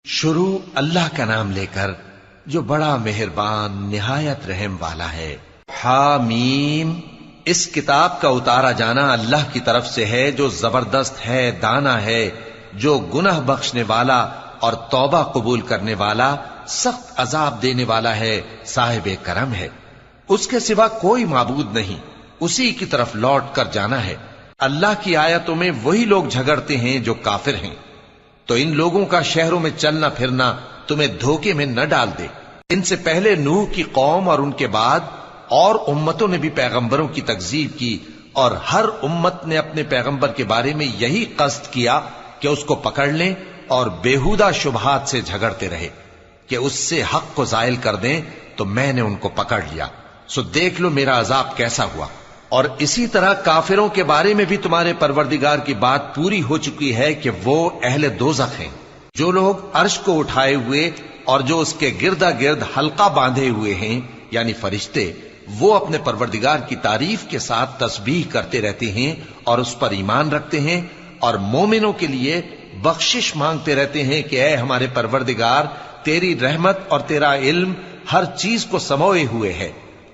شروع اللہ کا نام لے کر جو بڑا مہربان نہایت رحم والا ہے۔ حامیم، اس کتاب کا اتارا جانا اللہ کی طرف سے ہے جو زبردست ہے، دانا ہے، جو گناہ بخشنے والا اور توبہ قبول کرنے والا، سخت عذاب دینے والا ہے، صاحب کرم ہے۔ اس کے سوا کوئی معبود نہیں، اسی کی طرف لوٹ کر جانا ہے۔ اللہ کی آیتوں میں وہی لوگ جھگڑتے ہیں جو کافر ہیں، تو ان لوگوں کا شہروں میں چلنا پھرنا تمہیں دھوکے میں نہ ڈال دے۔ ان سے پہلے نوح کی قوم اور ان کے بعد اور امتوں نے بھی پیغمبروں کی تکذیب کی، اور ہر امت نے اپنے پیغمبر کے بارے میں یہی قصد کیا کہ اس کو پکڑ لیں اور بیہودہ شبہات سے جھگڑتے رہے کہ اس سے حق کو زائل کر دیں، تو میں نے ان کو پکڑ لیا، سو دیکھ لو میرا عذاب کیسا ہوا۔ اور اسی طرح کافروں کے بارے میں بھی تمہارے پروردگار کی بات پوری ہو چکی ہے کہ وہ اہل دوزخ ہیں۔ جو لوگ عرش کو اٹھائے ہوئے اور جو اس کے گردا گرد حلقہ باندھے ہوئے ہیں یعنی فرشتے، وہ اپنے پروردگار کی تعریف کے ساتھ تسبیح کرتے رہتے ہیں اور اس پر ایمان رکھتے ہیں، اور مومنوں کے لیے بخشش مانگتے رہتے ہیں کہ اے ہمارے پروردگار، تیری رحمت اور تیرا علم ہر چیز کو سموئے ہوئے ہے،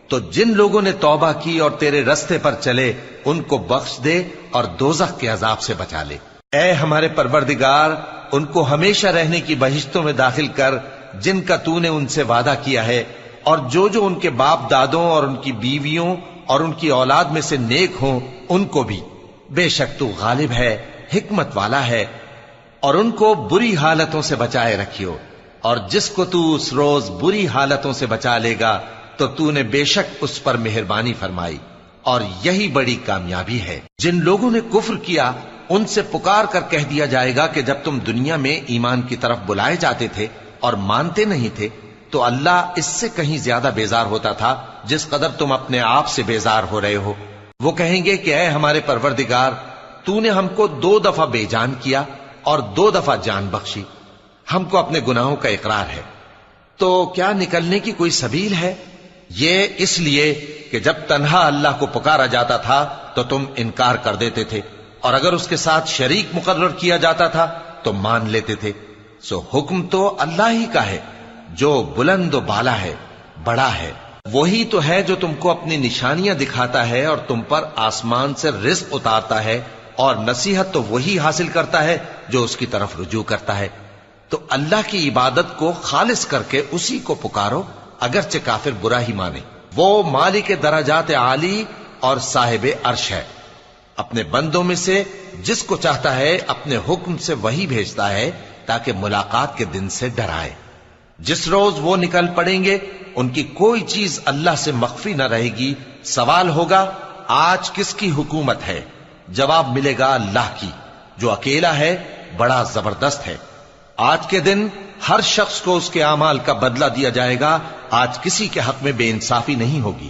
تو جن لوگوں نے توبہ کی اور تیرے رستے پر چلے ان کو بخش دے اور دوزخ کے عذاب سے بچا لے۔ اے ہمارے پروردگار، ان کو ہمیشہ رہنے کی بہشتوں میں داخل کر جن کا تو نے ان سے وعدہ کیا ہے، اور جو ان کے باپ دادوں اور ان کی بیویوں اور ان کی اولاد میں سے نیک ہوں ان کو بھی۔ بے شک تو غالب ہے، حکمت والا ہے۔ اور ان کو بری حالتوں سے بچائے رکھیو، اور جس کو تو اس روز بری حالتوں سے بچا لے گا تو نے بے شک اس پر مہربانی فرمائی، اور یہی بڑی کامیابی ہے۔ جن لوگوں نے کفر کیا ان سے پکار کر کہہ دیا جائے گا کہ جب تم دنیا میں ایمان کی طرف بلائے جاتے تھے اور مانتے نہیں تھے تو اللہ اس سے کہیں زیادہ بیزار ہوتا تھا جس قدر تم اپنے آپ سے بیزار ہو رہے ہو۔ وہ کہیں گے کہ اے ہمارے پروردگار، تو نے ہم کو 2 دفعہ بے جان کیا اور 2 دفعہ جان بخشی، ہم کو اپنے گناہوں کا اقرار ہے، تو کیا نکلنے کی کوئی سبیل ہے؟ یہ اس لیے کہ جب تنہا اللہ کو پکارا جاتا تھا تو تم انکار کر دیتے تھے، اور اگر اس کے ساتھ شریک مقرر کیا جاتا تھا تو مان لیتے تھے۔ سو حکم تو اللہ ہی کا ہے جو بلند و بالا ہے، بڑا ہے۔ وہی تو ہے جو تم کو اپنی نشانیاں دکھاتا ہے اور تم پر آسمان سے رزق اتارتا ہے، اور نصیحت تو وہی حاصل کرتا ہے جو اس کی طرف رجوع کرتا ہے۔ تو اللہ کی عبادت کو خالص کر کے اسی کو پکارو، اگرچہ کافر برا ہی مانے۔ وہ مالک درجات عالی اور صاحب عرش ہے، اپنے بندوں میں سے جس کو چاہتا ہے اپنے حکم سے وہی بھیجتا ہے تاکہ ملاقات کے دن سے ڈرائے۔ جس روز وہ نکل پڑیں گے ان کی کوئی چیز اللہ سے مخفی نہ رہے گی۔ سوال ہوگا آج کس کی حکومت ہے؟ جواب ملے گا اللہ کی، جو اکیلا ہے، بڑا زبردست ہے۔ آج کے دن ہر شخص کو اس کے اعمال کا بدلہ دیا جائے گا، آج کسی کے حق میں بے انصافی نہیں ہوگی۔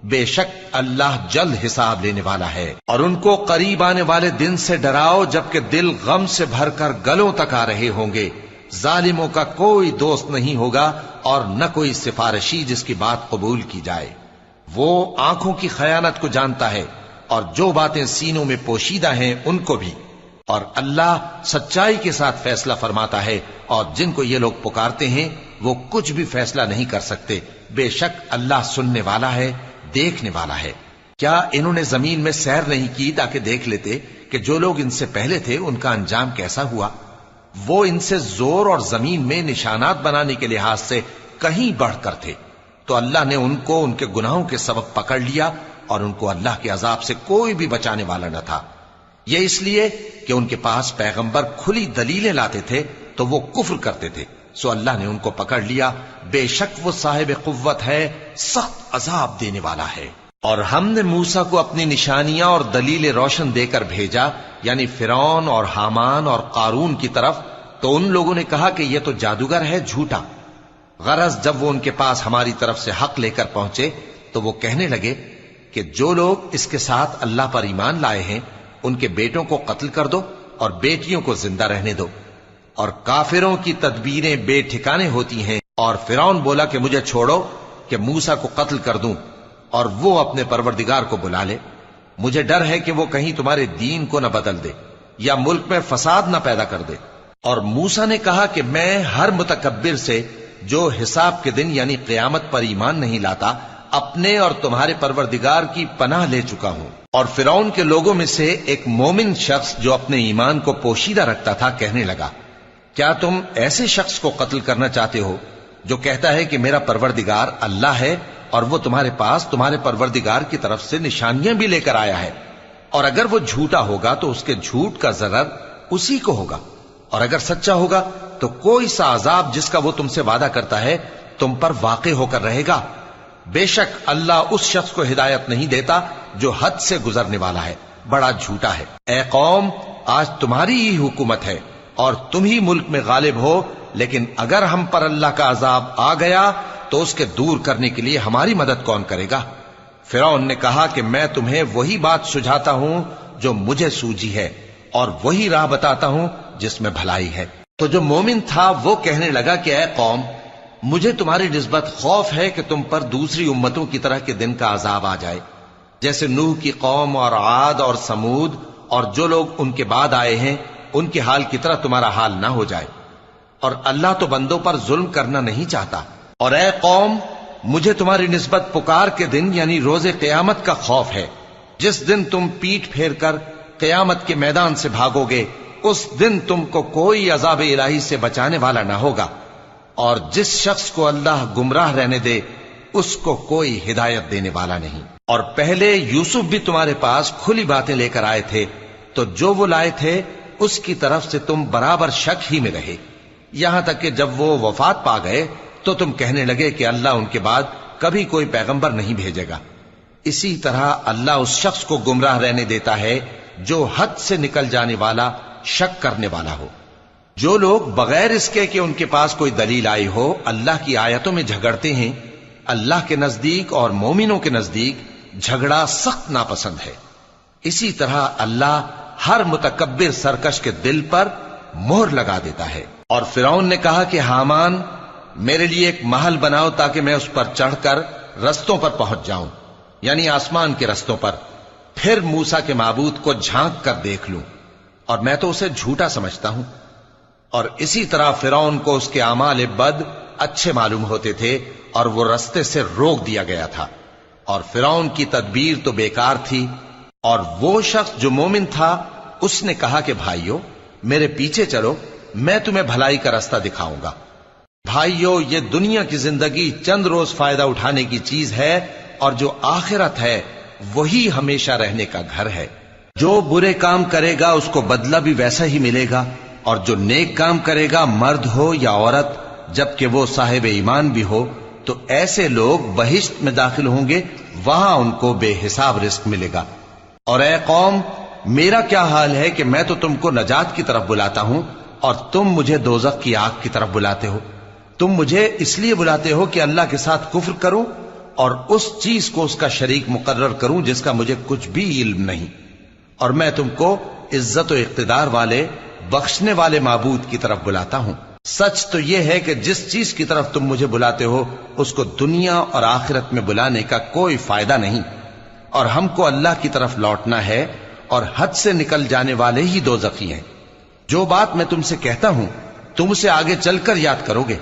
بے شک اللہ جلد حساب لینے والا ہے۔ اور ان کو قریب آنے والے دن سے ڈراؤ جبکہ دل غم سے بھر کر گلوں تک آ رہے ہوں گے۔ ظالموں کا کوئی دوست نہیں ہوگا اور نہ کوئی سفارشی جس کی بات قبول کی جائے۔ وہ آنکھوں کی خیانت کو جانتا ہے اور جو باتیں سینوں میں پوشیدہ ہیں ان کو بھی، اور اللہ سچائی کے ساتھ فیصلہ فرماتا ہے، اور جن کو یہ لوگ پکارتے ہیں وہ کچھ بھی فیصلہ نہیں کر سکتے۔ بے شک اللہ سننے والا ہے، دیکھنے والا ہے۔ کیا انہوں نے زمین میں سیر نہیں کی تاکہ دیکھ لیتے کہ جو لوگ ان سے پہلے تھے ان کا انجام کیسا ہوا؟ وہ ان سے زور اور زمین میں نشانات بنانے کے لحاظ سے کہیں بڑھ کر تھے، تو اللہ نے ان کو ان کے گناہوں کے سبب پکڑ لیا، اور ان کو اللہ کے عذاب سے کوئی بھی بچانے والا نہ تھا۔ یہ اس لیے کہ ان کے پاس پیغمبر کھلی دلیلیں لاتے تھے تو وہ کفر کرتے تھے، سو اللہ نے ان کو پکڑ لیا۔ بے شک وہ صاحب قوت ہے، سخت عذاب دینے والا ہے۔ اور ہم نے موسیٰ کو اپنی نشانیاں اور دلیل روشن دے کر بھیجا، یعنی فرعون اور حامان اور قارون کی طرف، تو ان لوگوں نے کہا کہ یہ تو جادوگر ہے، جھوٹا۔ غرض جب وہ ان کے پاس ہماری طرف سے حق لے کر پہنچے تو وہ کہنے لگے کہ جو لوگ اس کے ساتھ اللہ پر ایمان لائے ہیں ان کے بیٹوں کو قتل کر دو اور بیٹیوں کو زندہ رہنے دو۔ اور کافروں کی تدبیریں بے ٹھکانے ہوتی ہیں۔ اور فرعون بولا کہ مجھے چھوڑو کہ موسیٰ کو قتل کر دوں اور وہ اپنے پروردگار کو بلا لے، مجھے ڈر ہے کہ وہ کہیں تمہارے دین کو نہ بدل دے یا ملک میں فساد نہ پیدا کر دے۔ اور موسیٰ نے کہا کہ میں ہر متکبر سے جو حساب کے دن یعنی قیامت پر ایمان نہیں لاتا اپنے اور تمہارے پروردگار کی پناہ لے چکا ہوں۔ اور فرعون کے لوگوں میں سے ایک مومن شخص جو اپنے ایمان کو پوشیدہ رکھتا تھا کہنے لگا، کیا تم ایسے شخص کو قتل کرنا چاہتے ہو جو کہتا ہے کہ میرا پروردگار اللہ ہے اور وہ تمہارے پاس تمہارے پروردگار کی طرف سے نشانیاں بھی لے کر آیا ہے؟ اور اگر وہ جھوٹا ہوگا تو اس کے جھوٹ کا ضرر اسی کو ہوگا، اور اگر سچا ہوگا تو کوئی سا عذاب جس کا وہ تم سے وعدہ کرتا ہے تم پر واقع ہو کر رہے گا۔ بے شک اللہ اس شخص کو ہدایت نہیں دیتا جو حد سے گزرنے والا ہے، بڑا جھوٹا ہے۔ اے قوم، آج تمہاری ہی حکومت ہے اور تم ہی ملک میں غالب ہو، لیکن اگر ہم پر اللہ کا عذاب آ گیا تو اس کے دور کرنے کے لیے ہماری مدد کون کرے گا؟ فرعون نے کہا کہ میں تمہیں وہی بات سجھاتا ہوں جو مجھے سوجھی ہے اور وہی راہ بتاتا ہوں جس میں بھلائی ہے۔ تو جو مومن تھا وہ کہنے لگا کہ اے قوم، مجھے تمہاری نسبت خوف ہے کہ تم پر دوسری امتوں کی طرح کے دن کا عذاب آ جائے، جیسے نوح کی قوم اور عاد اور سمود اور جو لوگ ان کے بعد آئے ہیں ان کے حال کی طرح تمہارا حال نہ ہو جائے، اور اللہ تو بندوں پر ظلم کرنا نہیں چاہتا۔ اور اے قوم، مجھے تمہاری نسبت پکار کے دن یعنی روز قیامت کا خوف ہے، جس دن تم پیٹ پھیر کر قیامت کے میدان سے بھاگو گے، اس دن تم کو کوئی عذاب الہی سے بچانے والا نہ ہوگا، اور جس شخص کو اللہ گمراہ رہنے دے اس کو کوئی ہدایت دینے والا نہیں۔ اور پہلے یوسف بھی تمہارے پاس کھلی باتیں لے کر آئے تھے، تو جو وہ لائے تھے اس کی طرف سے تم برابر شک ہی میں رہے، یہاں تک کہ جب وہ وفات پا گئے تو تم کہنے لگے کہ اللہ ان کے بعد کبھی کوئی پیغمبر نہیں بھیجے گا۔ اسی طرح اللہ اس شخص کو گمراہ رہنے دیتا ہے جو حد سے نکل جانے والا، شک کرنے والا ہو۔ جو لوگ بغیر اس کے کہ ان کے پاس کوئی دلیل آئی ہو اللہ کی آیتوں میں جھگڑتے ہیں، اللہ کے نزدیک اور مومنوں کے نزدیک جھگڑا سخت ناپسند ہے۔ اسی طرح اللہ ہر متکبر سرکش کے دل پر مہر لگا دیتا ہے۔ اور فرعون نے کہا کہ حامان، میرے لیے ایک محل بناؤ تاکہ میں اس پر چڑھ کر رستوں پر پہنچ جاؤں، یعنی آسمان کے رستوں پر، پھر موسیٰ کے معبود کو جھانک کر دیکھ لوں، اور میں تو اسے جھوٹا سمجھتا ہوں۔ اور اسی طرح فرعون کو اس کے اعمال بد اچھے معلوم ہوتے تھے اور وہ رستے سے روک دیا گیا تھا، اور فرعون کی تدبیر تو بیکار تھی۔ اور وہ شخص جو مومن تھا اس نے کہا کہ بھائیو، میرے پیچھے چلو، میں تمہیں بھلائی کا رستہ دکھاؤں گا۔ بھائیو، یہ دنیا کی زندگی چند روز فائدہ اٹھانے کی چیز ہے، اور جو آخرت ہے وہی ہمیشہ رہنے کا گھر ہے۔ جو برے کام کرے گا اس کو بدلہ بھی ویسا ہی ملے گا، اور جو نیک کام کرے گا، مرد ہو یا عورت، جبکہ وہ صاحب ایمان بھی ہو، تو ایسے لوگ بہشت میں داخل ہوں گے، وہاں ان کو بے حساب رزق ملے گا۔ اور اے قوم، میرا کیا حال ہے کہ میں تو تم کو نجات کی طرف بلاتا ہوں اور تم مجھے دوزخ کی آگ کی طرف بلاتے ہو۔ تم مجھے اس لیے بلاتے ہو کہ اللہ کے ساتھ کفر کروں اور اس چیز کو اس کا شریک مقرر کروں جس کا مجھے کچھ بھی علم نہیں، اور میں تم کو عزت و اقتدار والے، بخشنے والے معبود کی طرف بلاتا ہوں۔ سچ تو یہ ہے کہ جس چیز کی طرف تم مجھے بلاتے ہو اس کو دنیا اور آخرت میں بلانے کا کوئی فائدہ نہیں، اور ہم کو اللہ کی طرف لوٹنا ہے، اور حد سے نکل جانے والے ہی دوزخی ہیں۔ جو بات میں تم سے کہتا ہوں تم اسے آگے چل کر یاد کرو گے،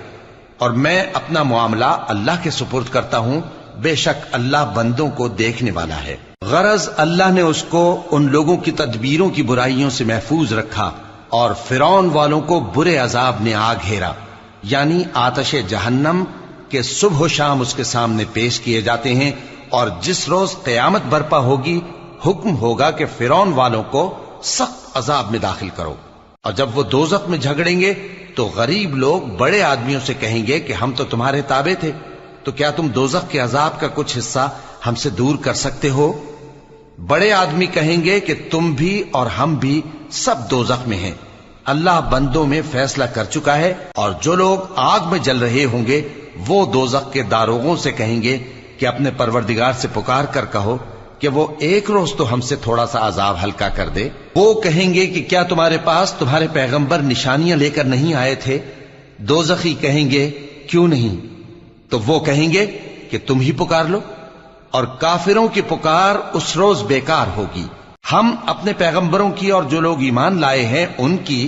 اور میں اپنا معاملہ اللہ کے سپرد کرتا ہوں، بے شک اللہ بندوں کو دیکھنے والا ہے۔ غرض اللہ نے اس کو ان لوگوں کی تدبیروں کی برائیوں سے محفوظ رکھا، اور فرعون والوں کو برے عذاب نے آ گھیرا، یعنی آتش جہنم کے صبح و شام اس کے سامنے پیش کیے جاتے ہیں، اور جس روز قیامت برپا ہوگی حکم ہوگا کہ فرعون والوں کو سخت عذاب میں داخل کرو۔ اور جب وہ دوزخ میں جھگڑیں گے تو غریب لوگ بڑے آدمیوں سے کہیں گے کہ ہم تو تمہارے تابع تھے، تو کیا تم دوزخ کے عذاب کا کچھ حصہ ہم سے دور کر سکتے ہو؟ بڑے آدمی کہیں گے کہ تم بھی اور ہم بھی سب دوزخ میں ہیں، اللہ بندوں میں فیصلہ کر چکا ہے۔ اور جو لوگ آگ میں جل رہے ہوں گے وہ دوزخ کے داروغوں سے کہیں گے کہ اپنے پروردگار سے پکار کر کہو کہ وہ ایک روز تو ہم سے تھوڑا سا عذاب ہلکا کر دے۔ وہ کہیں گے کہ کیا تمہارے پاس تمہارے پیغمبر نشانیاں لے کر نہیں آئے تھے؟ دوزخی کہیں گے کیوں نہیں؟ تو وہ کہیں گے کہ تم ہی پکار لو، اور کافروں کی پکار اس روز بیکار ہوگی۔ ہم اپنے پیغمبروں کی اور جو لوگ ایمان لائے ہیں ان کی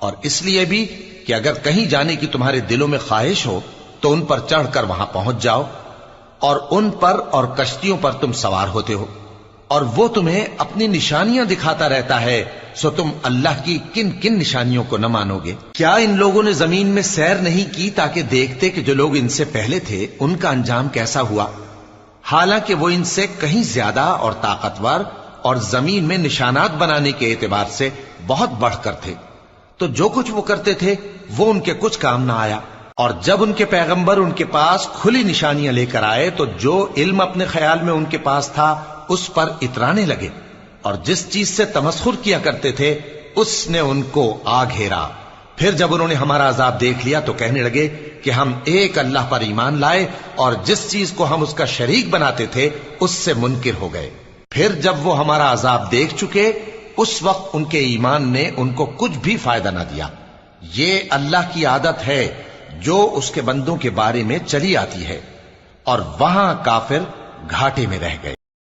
اور اس لیے بھی کہ اگر کہیں جانے کی تمہارے دلوں میں خواہش ہو تو ان پر چڑھ کر وہاں پہنچ جاؤ، اور ان پر اور کشتیوں پر تم سوار ہوتے ہو، اور وہ تمہیں اپنی نشانیاں دکھاتا رہتا ہے، سو تم اللہ کی کن کن نشانیوں کو نہ مانو گے؟ کیا ان لوگوں نے زمین میں سیر نہیں کی تاکہ دیکھتے کہ جو لوگ ان سے پہلے تھے ان کا انجام کیسا ہوا؟ حالانکہ وہ ان سے کہیں زیادہ اور طاقتور اور زمین میں نشانات بنانے کے اعتبار سے بہت بڑھ کر تھے، تو جو کچھ وہ کرتے تھے وہ ان کے کچھ کام نہ آیا۔ اور جب ان کے پیغمبر ان کے پاس کھلی نشانیاں لے کر آئے تو جو علم اپنے خیال میں ان کے پاس تھا اس پر اترانے لگے، اور جس چیز سے تمسخر کیا کرتے تھے اس نے ان کو آ گھیرا۔ پھر جب انہوں نے ہمارا عذاب دیکھ لیا تو کہنے لگے کہ ہم ایک اللہ پر ایمان لائے، اور جس چیز کو ہم اس کا شریک بناتے تھے اس سے منکر ہو گئے۔ پھر جب وہ ہمارا عذاب دیکھ چکے اس وقت ان کے ایمان نے ان کو کچھ بھی فائدہ نہ دیا۔ یہ اللہ کی عادت ہے جو اس کے بندوں کے بارے میں چلی آتی ہے، اور وہاں کافر گھاٹے میں رہ گئے۔